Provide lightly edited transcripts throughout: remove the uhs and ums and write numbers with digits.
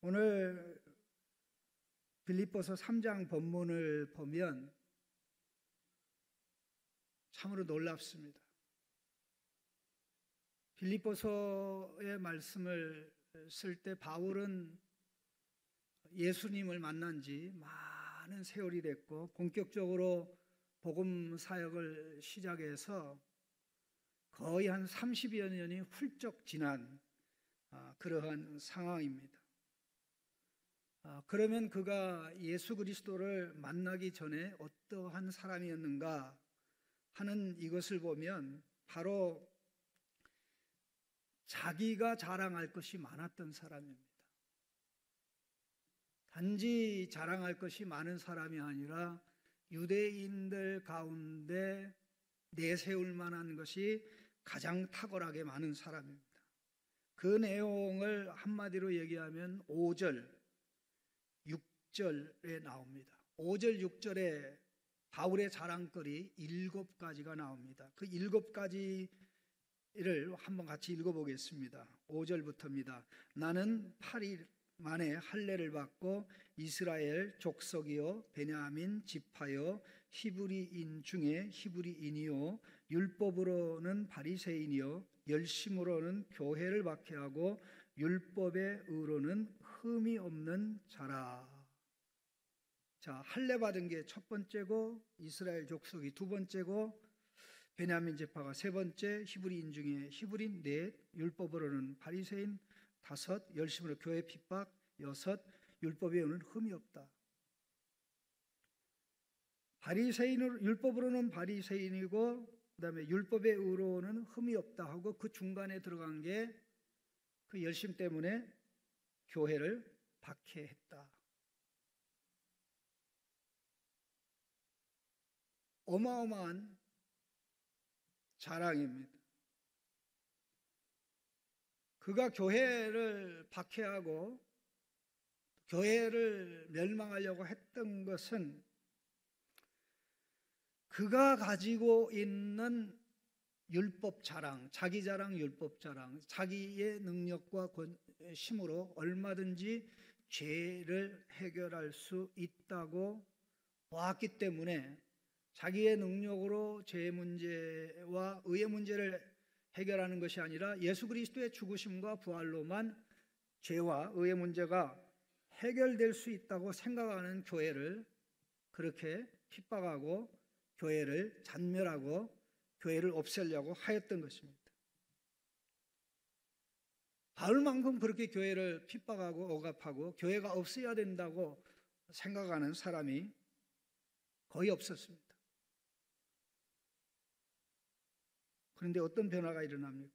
오늘 빌립보서 3장 본문을 보면 참으로 놀랍습니다. 빌립보서의 말씀을 쓸 때 바울은 예수님을 만난 지 많은 세월이 됐고 본격적으로 복음 사역을 시작해서 거의 한 30여 년이 훌쩍 지난 그러한 상황입니다. 그러면 그가 예수 그리스도를 만나기 전에 어떠한 사람이었는가 하는 이것을 보면 바로 자기가 자랑할 것이 많았던 사람입니다. 단지 자랑할 것이 많은 사람이 아니라 유대인들 가운데 내세울 만한 것이 가장 탁월하게 많은 사람입니다. 그 내용을 한마디로 얘기하면 5절, 6절에 나옵니다. 5절, 6절에 바울의 자랑거리 7가지가 나옵니다. 그 7가지를 한번 같이 읽어보겠습니다. 5절부터입니다. 나는 8일 만에 할례를 받고 이스라엘 족속이요 베냐민 지파요 히브리인 중에 히브리인이요 율법으로는 바리새인이요 열심으로는 교회를 박해하고 율법의 의로는 흠이 없는 자라. 자, 할례 받은 게 첫 번째고 이스라엘 족속이 두 번째고 베냐민 지파가 세 번째, 히브리인 중에 히브리인 넷, 율법으로는 바리새인 다섯, 열심으로 교회 핍박 여섯, 율법에 의는 흠이 없다. 율법으로는 바리새인이고 그다음에 율법의 의로는 흠이 없다 하고 그 중간에 들어간 게 그 열심 때문에 교회를 박해했다. 어마어마한 자랑입니다. 그가 교회를 박해하고 교회를 멸망하려고 했던 것은 그가 가지고 있는 율법 자랑, 자기 자랑, 율법 자랑, 자기의 능력과 힘으로 얼마든지 죄를 해결할 수 있다고 보았기 때문에 자기의 능력으로 죄 문제와 의의 문제를 해결하는 것이 아니라 예수 그리스도의 죽으심과 부활로만 죄와 의의 문제가 해결될 수 있다고 생각하는 교회를 그렇게 핍박하고 교회를 잔멸하고 교회를 없애려고 하였던 것입니다. 바울만큼 그렇게 교회를 핍박하고 억압하고 교회가 없어야 된다고 생각하는 사람이 거의 없었습니다. 그런데 어떤 변화가 일어납니까?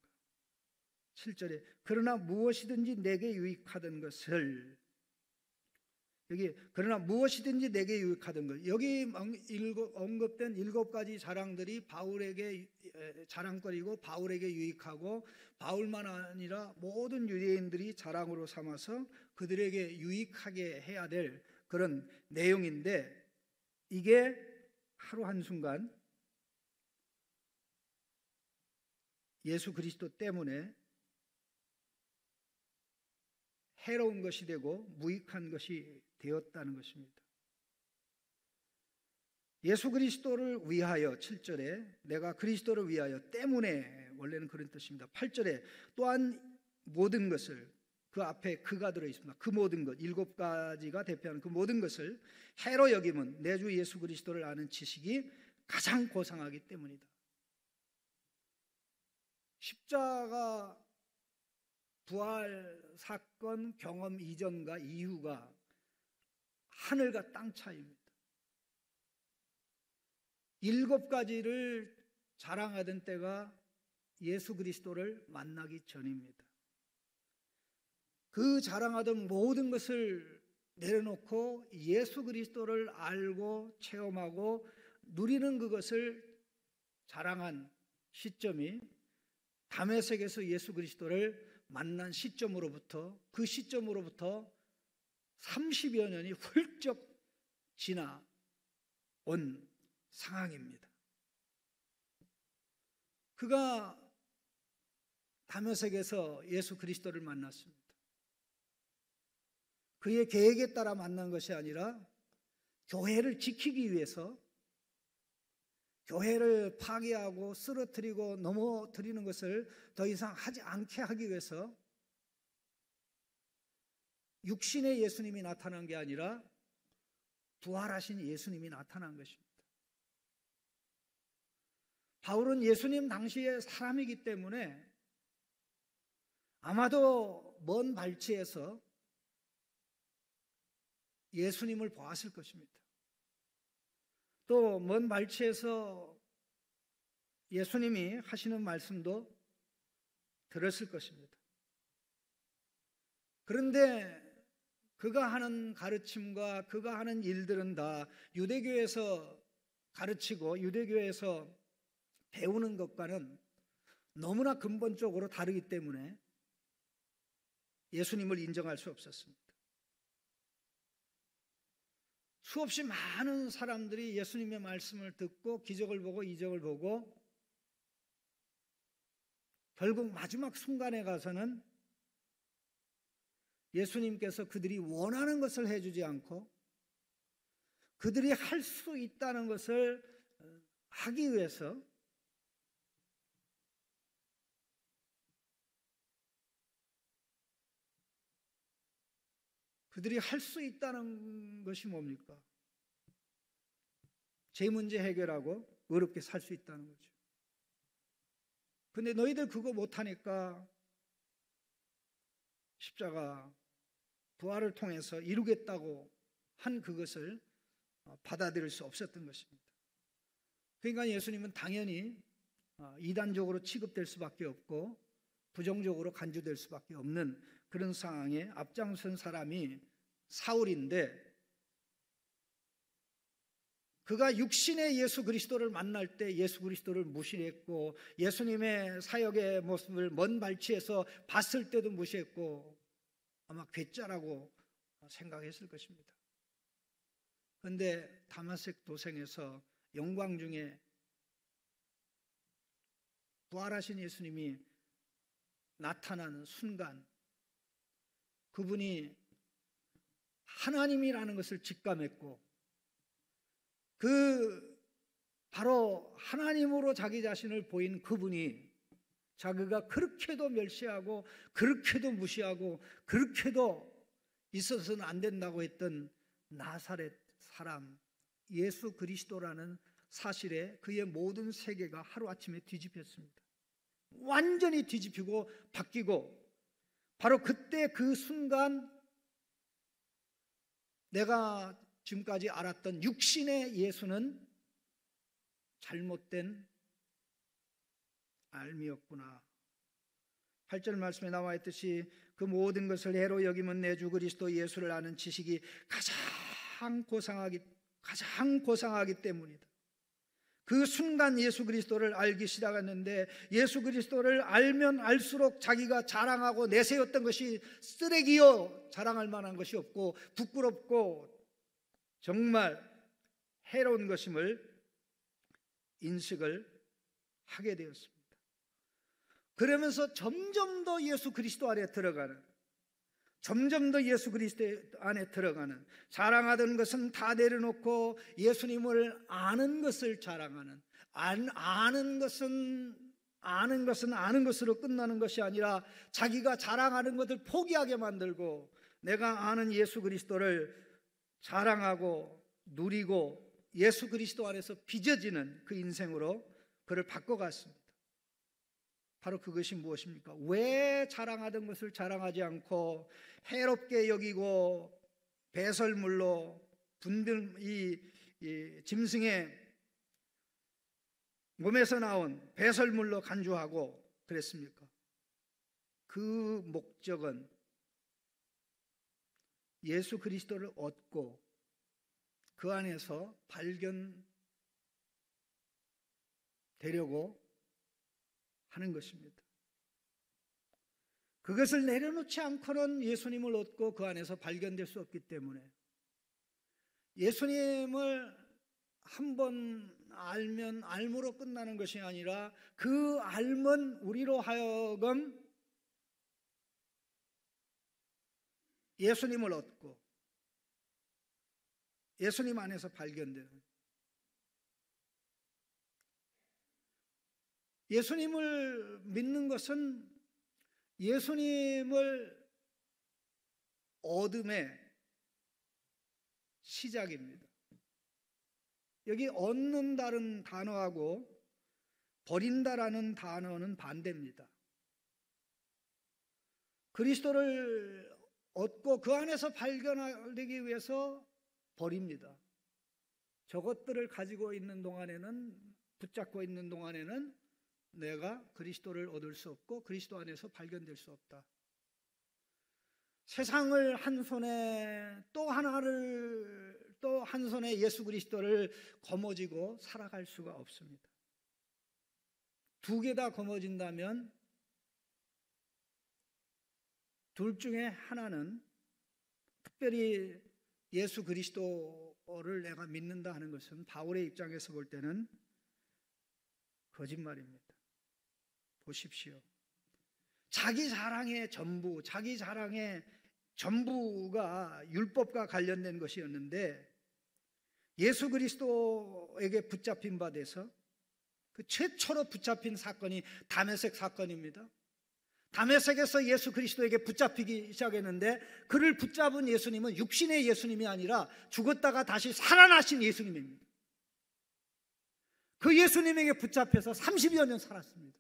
7절에 그러나 무엇이든지 내게 유익하던 것을 그러나 무엇이든지 내게 유익하던 것 여기 언급된 7가지 자랑들이 바울에게 자랑거리고 바울에게 유익하고 바울만 아니라 모든 유대인들이 자랑으로 삼아서 그들에게 유익하게 해야 될 그런 내용인데 이게 하루 한순간 예수 그리스도 때문에 해로운 것이 되고 무익한 것이 되었다는 것입니다. 예수 그리스도를 위하여 7절에 내가 그리스도를 위하여 때문에 원래는 그런 뜻입니다. 8절에 또한 모든 것을 그 앞에 그가 들어있습니다. 그 모든 것 7가지가 대표하는 그 모든 것을 해로 여김은 내 주 예수 그리스도를 아는 지식이 가장 고상하기 때문이다. 십자가 부활 사건 경험 이전과 이후가 하늘과 땅 차이입니다. 7가지를 자랑하던 때가 예수 그리스도를 만나기 전입니다. 그 자랑하던 모든 것을 내려놓고 예수 그리스도를 알고 체험하고 누리는 그것을 자랑한 시점이 다메섹에서 예수 그리스도를 만난 시점으로부터 그 시점으로부터 30여 년이 훌쩍 지나온 상황입니다. 그가 다메섹에서 예수 그리스도를 만났습니다. 그의 계획에 따라 만난 것이 아니라 교회를 지키기 위해서, 교회를 파괴하고 쓰러뜨리고 넘어뜨리는 것을 더 이상 하지 않게 하기 위해서 육신의 예수님이 나타난 게 아니라 부활하신 예수님이 나타난 것입니다. 바울은 예수님 당시의 사람이기 때문에 아마도 먼 발치에서 예수님을 보았을 것입니다. 또 먼 발치에서 예수님이 하시는 말씀도 들었을 것입니다. 그런데 그가 하는 가르침과 그가 하는 일들은 다 유대교에서 가르치고 유대교에서 배우는 것과는 너무나 근본적으로 다르기 때문에 예수님을 인정할 수 없었습니다. 수없이 많은 사람들이 예수님의 말씀을 듣고 기적을 보고 이적을 보고 결국 마지막 순간에 가서는 예수님께서 그들이 원하는 것을 해주지 않고 그들이 할 수 있다는 것을 하기 위해서 그들이 할 수 있다는 것이 뭡니까? 제 문제 해결하고 어렵게 살 수 있다는 거죠. 근데 너희들 그거 못하니까 십자가 부활을 통해서 이루겠다고 한 그것을 받아들일 수 없었던 것입니다. 그러니까 예수님은 당연히 이단적으로 취급될 수밖에 없고 부정적으로 간주될 수밖에 없는 그런 상황에 앞장선 사람이 사울인데, 그가 육신의 예수 그리스도를 만날 때 예수 그리스도를 무시했고 예수님의 사역의 모습을 먼 발치에서 봤을 때도 무시했고 아마 괴짜라고 생각했을 것입니다. 그런데 다마섹 도성에서 영광 중에 부활하신 예수님이 나타나는 순간 그분이 하나님이라는 것을 직감했고 바로 하나님으로 자기 자신을 보인 그분이 자기가 그렇게도 멸시하고 그렇게도 무시하고 그렇게도 있어서는 안 된다고 했던 나사렛 사람 예수 그리스도라는 사실에 그의 모든 세계가 하루아침에 뒤집혔습니다. 완전히 뒤집히고 바뀌고, 바로 그때 그 순간 내가 지금까지 알았던 육신의 예수는 잘못된 알미였구나. 8절 말씀에 나와 있듯이 그 모든 것을 해로 여기면 내 주 그리스도 예수를 아는 지식이 가장 고상하기 때문이다. 그 순간 예수 그리스도를 알기 시작했는데 예수 그리스도를 알면 알수록 자기가 자랑하고 내세웠던 것이 쓰레기요 자랑할 만한 것이 없고 부끄럽고 정말 해로운 것임을 인식을 하게 되었습니다. 그러면서 점점 더 예수 그리스도 안에 들어가는, 점점 더 예수 그리스도 안에 들어가는, 자랑하던 것은 다 내려놓고 예수님을 아는 것을 자랑하는, 아는 것은 아는 것으로 끝나는 것이 아니라 자기가 자랑하는 것을 포기하게 만들고 내가 아는 예수 그리스도를 자랑하고 누리고 예수 그리스도 안에서 빚어지는 그 인생으로 그를 바꿔갔습니다. 바로 그것이 무엇입니까? 왜 자랑하던 것을 자랑하지 않고 해롭게 여기고 배설물로 분들 이 짐승의 몸에서 나온 배설물로 간주하고 그랬습니까? 그 목적은 예수 그리스도를 얻고 그 안에서 발견되려고 하는 것입니다. 그것을 내려놓지 않고는 예수님을 얻고 그 안에서 발견될 수 없기 때문에 예수님을 한번 알면 알므로 끝나는 것이 아니라 그 알면 우리로 하여금 예수님을 얻고 예수님 안에서 발견되는, 예수님을 믿는 것은 예수님을 얻음의 시작입니다. 여기 얻는다는 단어하고 버린다라는 단어는 반대입니다. 그리스도를 얻고 그 안에서 발견하기 위해서 버립니다. 저것들을 가지고 있는 동안에는, 붙잡고 있는 동안에는 내가 그리스도를 얻을 수 없고 그리스도 안에서 발견될 수 없다. 세상을 한 손에 또 하나를, 또 한 손에 예수 그리스도를 거머쥐고 살아갈 수가 없습니다. 두 개 다 거머쥔다면 둘 중에 하나는, 특별히 예수 그리스도를 내가 믿는다 하는 것은 바울의 입장에서 볼 때는 거짓말입니다. 보십시오. 자기 자랑의 전부, 자기 자랑의 전부가 율법과 관련된 것이었는데 예수 그리스도에게 붙잡힌 바 돼서, 그 최초로 붙잡힌 사건이 다메섹 사건입니다. 다메섹에서 예수 그리스도에게 붙잡히기 시작했는데 그를 붙잡은 예수님은 육신의 예수님이 아니라 죽었다가 다시 살아나신 예수님입니다. 그 예수님에게 붙잡혀서 30여 년 살았습니다.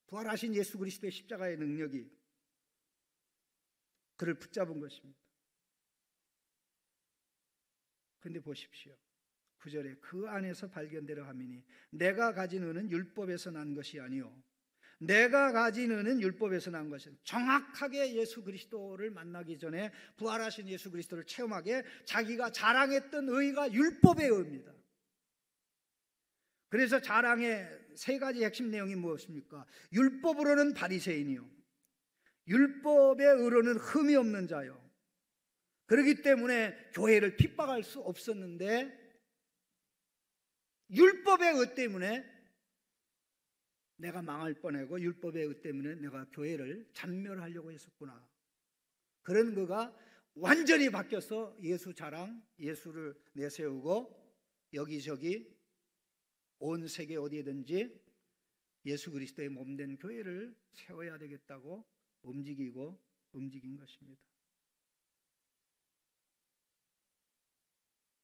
부활하신 예수 그리스도의 십자가의 능력이 그를 붙잡은 것입니다. 그런데 보십시오. 9절에 그 안에서 발견되려 함이니 내가 가진 의는 율법에서 난 것이 아니요 내가 가진 의는 율법에서 난 것은, 정확하게 예수 그리스도를 만나기 전에 부활하신 예수 그리스도를 체험하게 자기가 자랑했던 의가 율법의 의입니다. 그래서 자랑의 세 가지 핵심 내용이 무엇입니까? 율법으로는 바리새인이요 율법의 의로는 흠이 없는 자요. 그렇기 때문에 교회를 핍박할 수 없었는데 율법의 의 때문에 내가 망할 뻔하고 율법의 의 때문에 내가 교회를 잔멸하려고 했었구나. 그런 그가 완전히 바뀌어서 예수 자랑, 예수를 내세우고 여기저기 온 세계 어디에든지 예수 그리스도의 몸된 교회를 세워야 되겠다고 움직인 것입니다.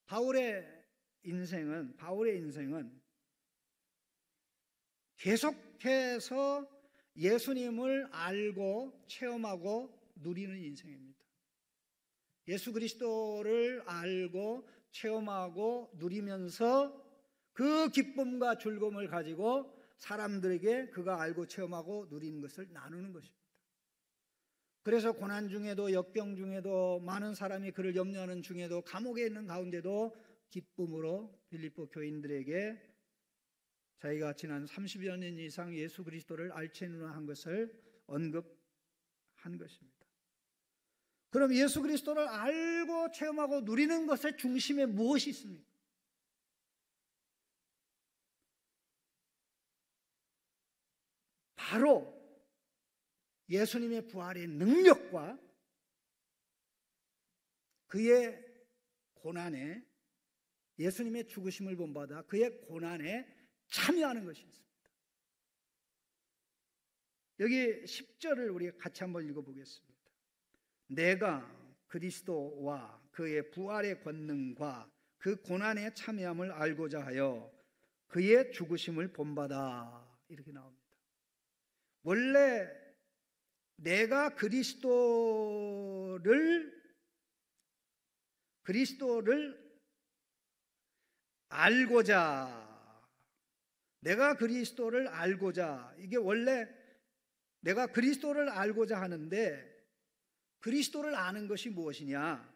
바울의 인생은 계속해서 예수님을 알고 체험하고 누리는 인생입니다. 예수 그리스도를 알고 체험하고 누리면서 그 기쁨과 즐거움을 가지고 사람들에게 그가 알고 체험하고 누리는 것을 나누는 것입니다. 그래서 고난 중에도, 역경 중에도, 많은 사람이 그를 염려하는 중에도, 감옥에 있는 가운데도 기쁨으로 빌립보 교인들에게 자기가 지난 30여 년 이상 예수 그리스도를 알체 누나한 것을 언급한 것입니다. 그럼 예수 그리스도를 알고 체험하고 누리는 것의 중심에 무엇이 있습니까? 바로 예수님의 부활의 능력과 그의 고난에, 예수님의 죽으심을 본받아 그의 고난에 참여하는 것이 있습니다. 여기 10절을 우리 같이 한번 읽어보겠습니다. 내가 그리스도와 그의 부활의 권능과 그 고난에 참여함을 알고자 하여 그의 죽으심을 본받아, 이렇게 나옵니다. 원래 내가 그리스도를 알고자, 내가 그리스도를 알고자, 이게 원래 내가 그리스도를 알고자 하는데, 그리스도를 아는 것이 무엇이냐,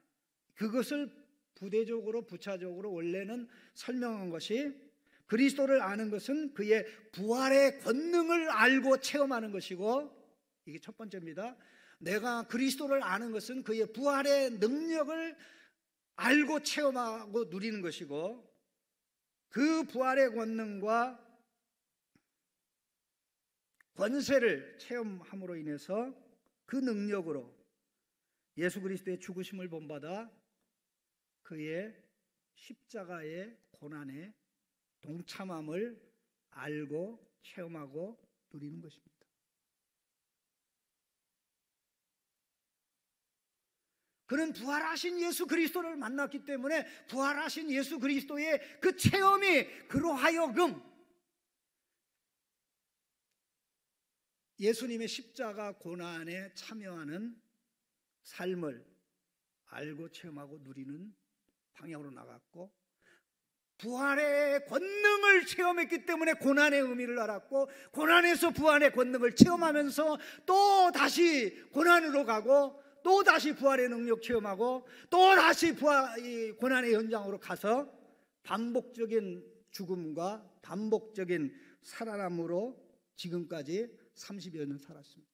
그것을 부대적으로 부차적으로 원래는 설명한 것이, 그리스도를 아는 것은 그의 부활의 권능을 알고 체험하는 것이고, 이게 첫 번째입니다. 내가 그리스도를 아는 것은 그의 부활의 능력을 알고 체험하고 누리는 것이고, 그 부활의 권능과 권세를 체험함으로 인해서 그 능력으로 예수 그리스도의 죽으심을 본받아 그의 십자가의 고난에 동참함을 알고 체험하고 누리는 것입니다. 그는 부활하신 예수 그리스도를 만났기 때문에 부활하신 예수 그리스도의 그 체험이 그로 하여금 예수님의 십자가 고난에 참여하는 삶을 알고 체험하고 누리는 방향으로 나갔고, 부활의 권능을 체험했기 때문에 고난의 의미를 알았고, 고난에서 부활의 권능을 체험하면서 또 다시 고난으로 가고, 또 다시 부활의 능력 체험하고, 또 다시 고난의 현장으로 가서 반복적인 죽음과 반복적인 살아남으로 지금까지 30여 년 살았습니다.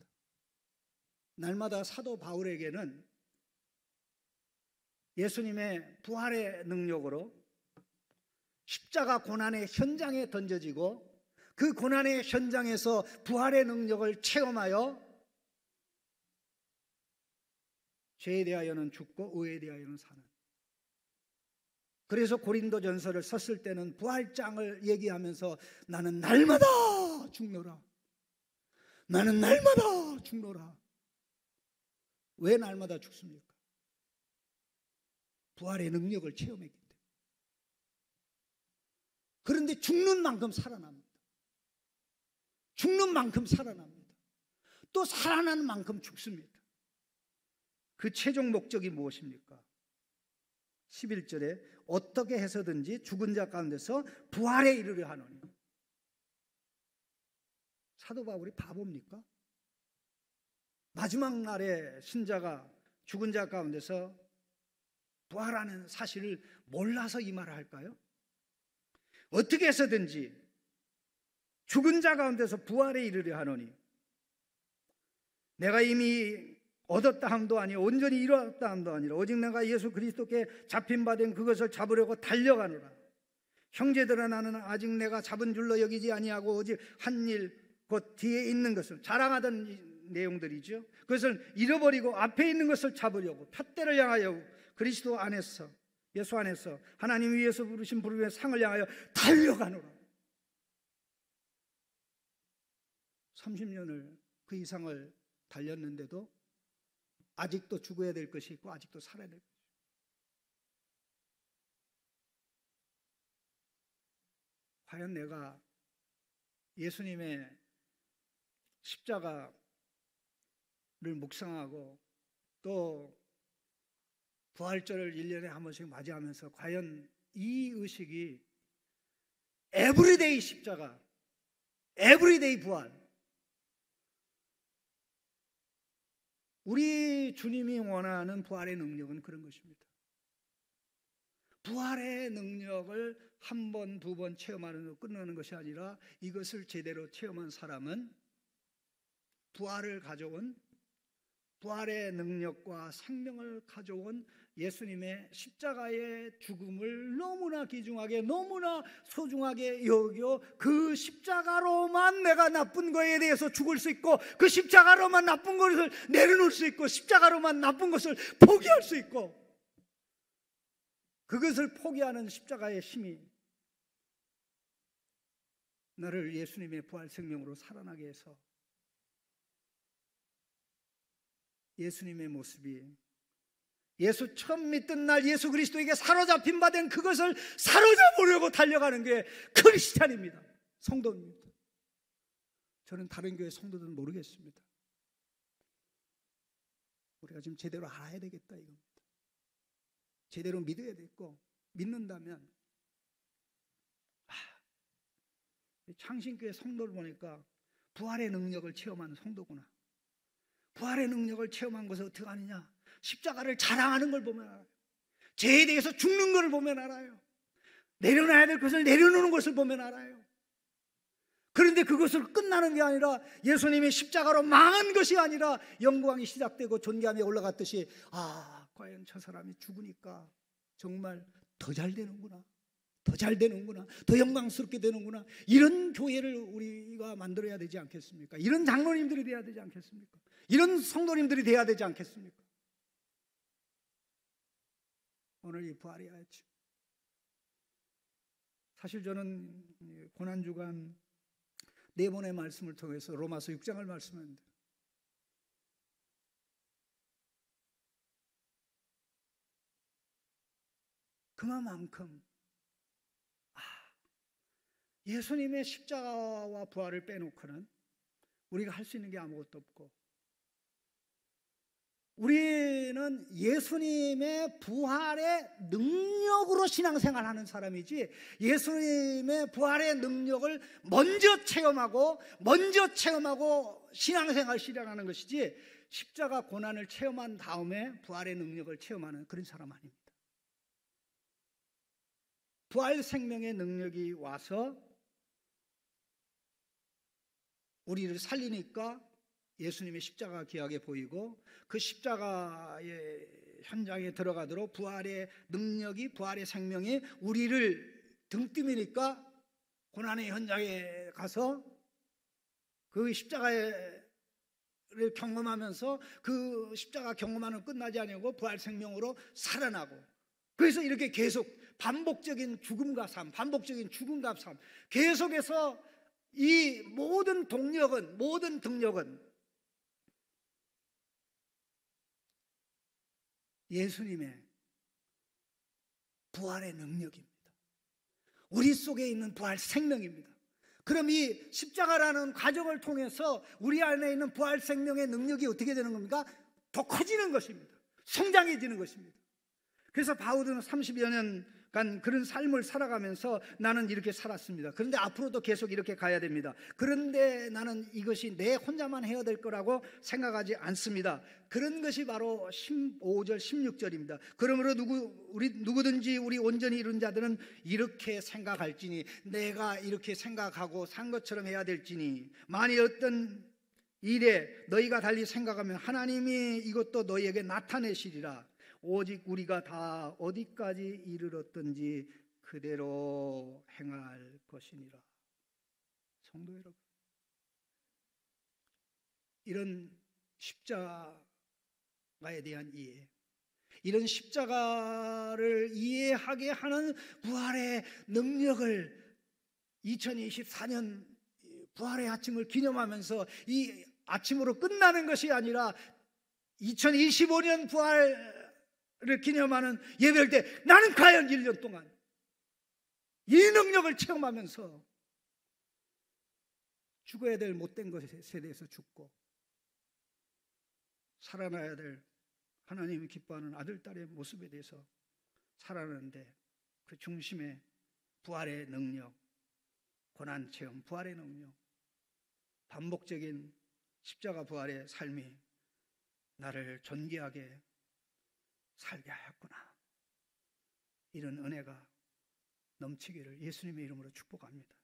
날마다 사도 바울에게는 예수님의 부활의 능력으로 십자가 고난의 현장에 던져지고, 그 고난의 현장에서 부활의 능력을 체험하여 죄에 대하여는 죽고 의에 대하여는 사는, 그래서 고린도전서를 썼을 때는 부활장을 얘기하면서 나는 날마다 죽노라, 나는 날마다 죽노라. 왜 날마다 죽습니까? 부활의 능력을 체험했기 때문에. 그런데 죽는 만큼 살아납니다. 죽는 만큼 살아납니다. 또 살아나는 만큼 죽습니다. 그 최종 목적이 무엇입니까? 11절에 어떻게 해서든지 죽은 자 가운데서 부활에 이르려 하노니. 사도 바울이 바보입니까? 마지막 날에 신자가 죽은 자 가운데서 부활하는 사실을 몰라서 이 말을 할까요? 어떻게 해서든지 죽은 자 가운데서 부활에 이르려 하노니, 내가 이미 얻었다 함도 아니요 온전히 이루었다 함도 아니라 오직 내가 예수 그리스도께 잡힌 바 된 그것을 잡으려고 달려가노라. 형제들아, 나는 아직 내가 잡은 줄로 여기지 아니하고 오직 한 일 곧 뒤에 있는 것을, 자랑하던 내용들이죠. 그것을 잃어버리고 앞에 있는 것을 잡으려고 푯대를 향하여 그리스도 안에서, 예수 안에서 하나님 위에서 부르신 부름의 상을 향하여 달려가노라. 30년을 그 이상을 달렸는데도 아직도 죽어야 될 것이 있고 아직도 살아야 될 것이 있고, 과연 내가 예수님의 십자가를 묵상하고 또 부활절을 1년에 한 번씩 맞이하면서 과연 이 의식이 에브리데이 십자가, 에브리데이 부활, 우리 주님이 원하는 부활의 능력은 그런 것입니다. 부활의 능력을 한 번, 두 번 체험하는 끝나는 것이 아니라 이것을 제대로 체험한 사람은 부활을 가져온, 부활의 능력과 생명을 가져온 예수님의 십자가의 죽음을 너무나 귀중하게, 너무나 소중하게 여겨 그 십자가로만 내가 나쁜 거에 대해서 죽을 수 있고, 그 십자가로만 나쁜 것을 내려놓을 수 있고, 십자가로만 나쁜 것을 포기할 수 있고, 그것을 포기하는 십자가의 힘이 나를 예수님의 부활 생명으로 살아나게 해서 예수님의 모습이, 예수 처음 믿던 날 예수 그리스도에게 사로잡힌 바 된 그것을 사로잡으려고 달려가는 게 크리스찬입니다. 성도입니다. 저는 다른 교회 성도들은 모르겠습니다. 우리가 지금 제대로 알아야 되겠다 이겁니다. 제대로 믿어야 되고, 믿는다면 창신교회 성도를 보니까 부활의 능력을 체험하는 성도구나. 부활의 능력을 체험한 것을 어떻게 아느냐? 십자가를 자랑하는 걸 보면 알아요. 죄에 대해서 죽는 것을 보면 알아요. 내려놔야 될 것을 내려놓는 것을 보면 알아요. 그런데 그것을 끝나는 게 아니라 예수님의 십자가로 망한 것이 아니라 영광이 시작되고 존귀함에 올라갔듯이, 과연 저 사람이 죽으니까 정말 더 잘 되는구나, 더 잘 되는구나, 더 영광스럽게 되는구나. 이런 교회를 우리가 만들어야 되지 않겠습니까? 이런 장로님들이 돼야 되지 않겠습니까? 이런 성도님들이 돼야 되지 않겠습니까? 오늘 이 부활해야지. 사실 저는 고난주간 네 번의 말씀을 통해서 로마서 6장을 말씀하는데 그만큼 예수님의 십자가와 부활을 빼놓고는 우리가 할 수 있는 게 아무것도 없고, 우리는 예수님의 부활의 능력으로 신앙생활하는 사람이지, 예수님의 부활의 능력을 먼저 체험하고 신앙생활 실현하는 것이지, 십자가 고난을 체험한 다음에 부활의 능력을 체험하는 그런 사람 아닙니다. 부활 생명의 능력이 와서 우리를 살리니까 예수님의 십자가가 귀하게 보이고, 그 십자가의 현장에 들어가도록 부활의 능력이, 부활의 생명이 우리를 등뜨미니까 고난의 현장에 가서 그 십자가를 경험하면서 그 십자가 경험하는 끝나지 아니하고 부활 생명으로 살아나고, 그래서 이렇게 계속 반복적인 죽음과 삶, 계속해서 이 모든 등력은 예수님의 부활의 능력입니다. 우리 속에 있는 부활 생명입니다. 그럼 이 십자가라는 과정을 통해서 우리 안에 있는 부활 생명의 능력이 어떻게 되는 겁니까? 더 커지는 것입니다. 성장해지는 것입니다. 그래서 바울은 30여 년간 그런 삶을 살아가면서 나는 이렇게 살았습니다. 그런데 앞으로도 계속 이렇게 가야 됩니다. 그런데 나는 이것이 내 혼자만 해야 될 거라고 생각하지 않습니다. 그런 것이 바로 15절 16절입니다. 그러므로 누구든지 우리 온전히 이룬 자들은 이렇게 생각할지니, 내가 이렇게 생각하고 산 것처럼 해야 될지니, 만일 어떤 일에 너희가 달리 생각하면 하나님이 이것도 너희에게 나타내시리라. 오직 우리가 다 어디까지 이르렀든지 그대로 행할 것이니라. 성도 여러분, 이런 십자가에 대한 이해, 이런 십자가를 이해하게 하는 부활의 능력을 2024년 부활의 아침을 기념하면서, 이 아침으로 끝나는 것이 아니라 2025년 부활을 기념하는 예배할 때 나는 과연 1년 동안 이 능력을 체험하면서 죽어야 될 못된 것에 대해서 죽고, 살아나야 될 하나님이 기뻐하는 아들, 딸의 모습에 대해서 살아나는데, 그 중심에 부활의 능력, 고난 체험, 부활의 능력, 반복적인 십자가 부활의 삶이 나를 존귀하게 살게 하였구나. 이런 은혜가 넘치기를 예수님의 이름으로 축복합니다.